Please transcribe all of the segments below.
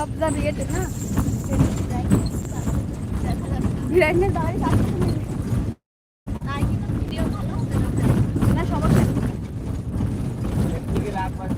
আপনার ইয়েতে না ভিড়াইনে দাঁড়িয়ে থাকতে তাই কিন্তু ভিডিও ভালো হবে না সমস্যা একদিকে রাখবার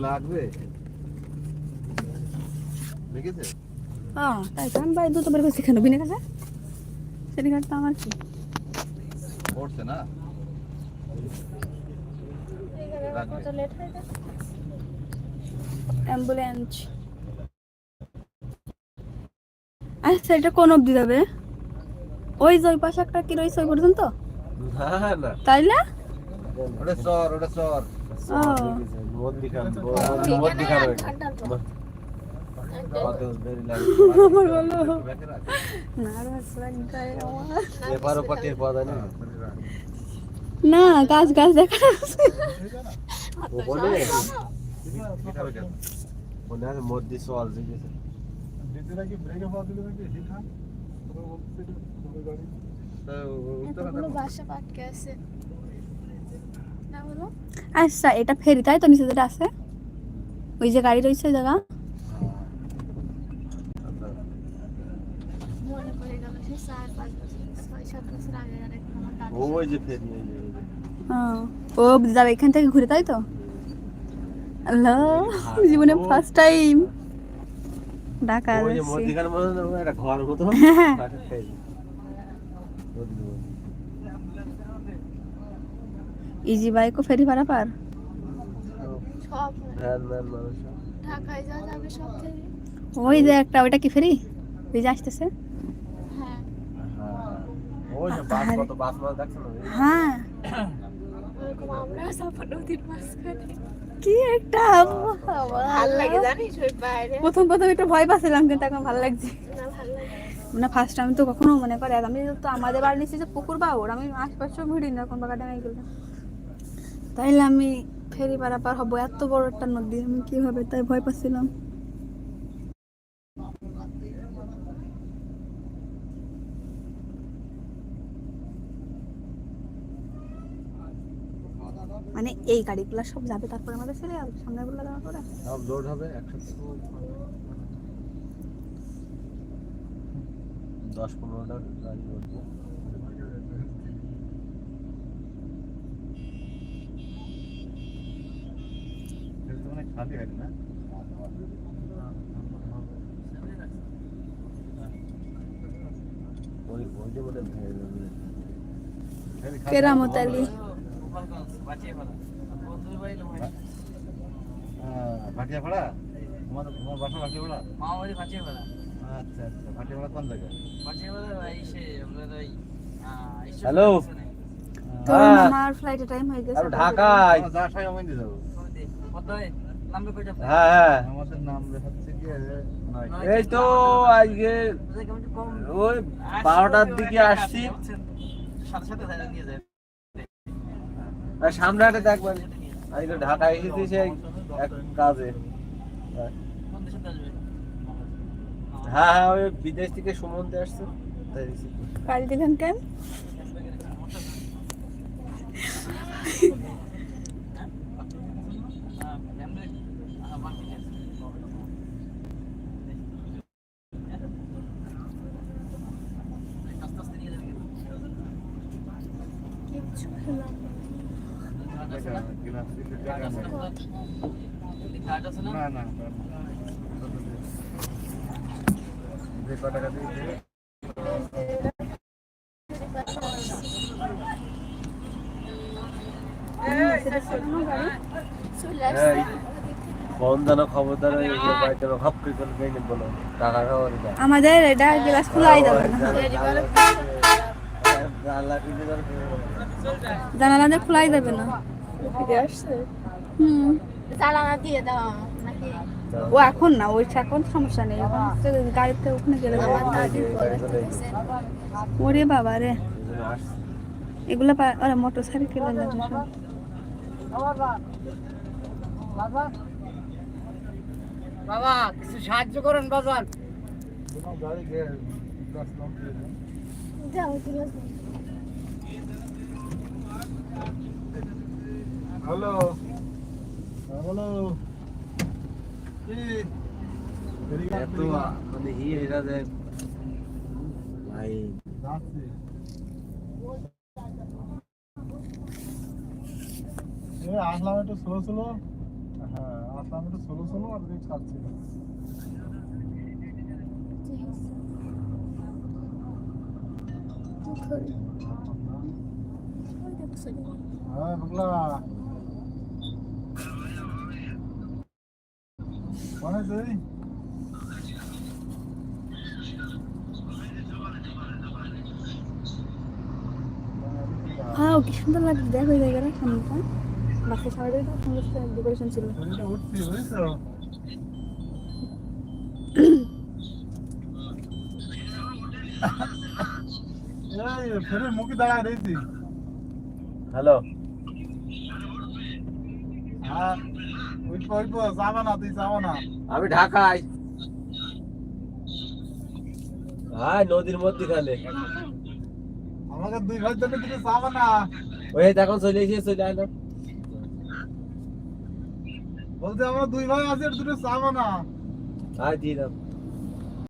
লাগবে দেখেছে তাই তো আমি দুটো বের করছি কেন বিনে কাছে সেটি কাটতে আমার কি পড়ছে না কত লেট হয়ে গেছে অ্যাম্বুলেন্স আচ্ছা এটা কোন অবধি যাবে ওই যে ওই পাশে একটা কি রয়েছে ওই পর্যন্ত না না তাইলে ওটা চর বহুত দিখান না গাছ গাছ দেখা মোদি চল আচ্ছা এটা ফেরি তাই তো নিচে যেটা আছে ওই যে গাড়ি রয়েছে ওই জায়গা ও যাবে এখান থেকে ঘুরে তাই তো হ্যালো জীবনে first time Dhaka easy bike ও ফেরি ভাড়া পার ওই যে একটা ওইটা কি ফেরি ওই যে আসতেছে হ্যাঁ কি একটা ভালো লাগে জানিস ওই বাইরে প্রথম একটু ভয় পাচ্ছিলাম কিন্তু এখন ভালো লাগছে মানে ফার্স্ট টাইম তো কখনো মনে করে আমি তো আমাদের বাড়ি নিচে যে পুকুর বাউর আমি আশপাশে ভিড়ি না এখন বাগাডাঙ্গায় গেলে তাইলে আমি ফেরি পারাপার হবো এত বড় একটা নদী আমি কিভাবে তাই ভয় পাচ্ছিলাম মানে এই গাড়িগুলো সব যাবে তারপর আমাদের ছেড়ে আর সামনেগুলো যাওয়ার পরে সব লোড হবে একসাথে 10-15টা গাড়ি লোড হবে এটা মানে খালি গাড়ি না ওই যে বলে কেরামত আলী ভাটিয়াপাড়া তোমার বাসা ভাটিয়াপাড়া মামাবাড়ি ভাটিয়াপাড়া আচ্ছা আচ্ছা ভাটিয়াপাড়া কোন জায়গায় ভাটিয়াপাড়া হ্যালো তো আমার ফ্লাইটের টাইম হয়ে গেছে ঢাকায় যাওয়ার সময় আমি দিয়ে যাব কোথায় নামবে কয়টা হ্যাঁ আমাদের নাম হচ্ছে কি এই তো আজকে ওই 12টার দিকে আসছি সাথে সাথে নিয়ে যায় সামনে হাটে দেখবেন আমি তো ঢাকায় এসেছি সেই এক কাজে হ্যাঁ হ্যাঁ ওই বিদেশ থেকে সুমন্তে আসছে তাই কাল দিলেন কেন না না টাকা দিয়ে বন্ধনা খবরদার এই যে বাইতে ভাব করে চলে গেলে বলো টাকা খাওয়ার না আমাদের এটা গ্লাস খোলাই যাবে না আল্লাহ দিলে জানালা খোলাই যাবে না ফিরে আসছে হুম জানালা দিয়ে দাও নাকি ও এখন না ওই এখন সমস্যা নেই এখন হচ্ছে গাড়িতে ওখানে গেলে যাবে ওরে বাবা রে এগুলো আরে মোটর সাইকেল বাবা কিছু সাহায্য করেন বাজান যাও ঠিক আছে হ্যালো হ্যালো কি এত মানে ই এরা যে ভাই যাচ্ছি আসলাম একটু স্লো স্লো হ্যাঁ আসলাম একটু স্লো স্লো আর দিক ছাড়ছি হ্যাঁ বুঝলা মানে তুই হ্যাঁ কি সুন্দর লাগছে দেখো এই জায়গাটা সামনেটা বাসা সাইডে তো সুন্দর ডেকোরেশন ছিল উঠছি বুঝছো এই ফেরে মুখে দাঁড়ায় রয়েছি হ্যালো হ্যাঁ ওইপো যাবা না তুই যাবা না আমি ঢাকায় হ্যাঁ নদীর মধ্যখানে আমাকে দুই ভাই জন্য তুমি যাবা না ওই দেখো চলে এসে চলে আলো বলতে আমরা দুই ভাই আছি আর দুটো যাবা না হ্যাঁ দিয়ে দাও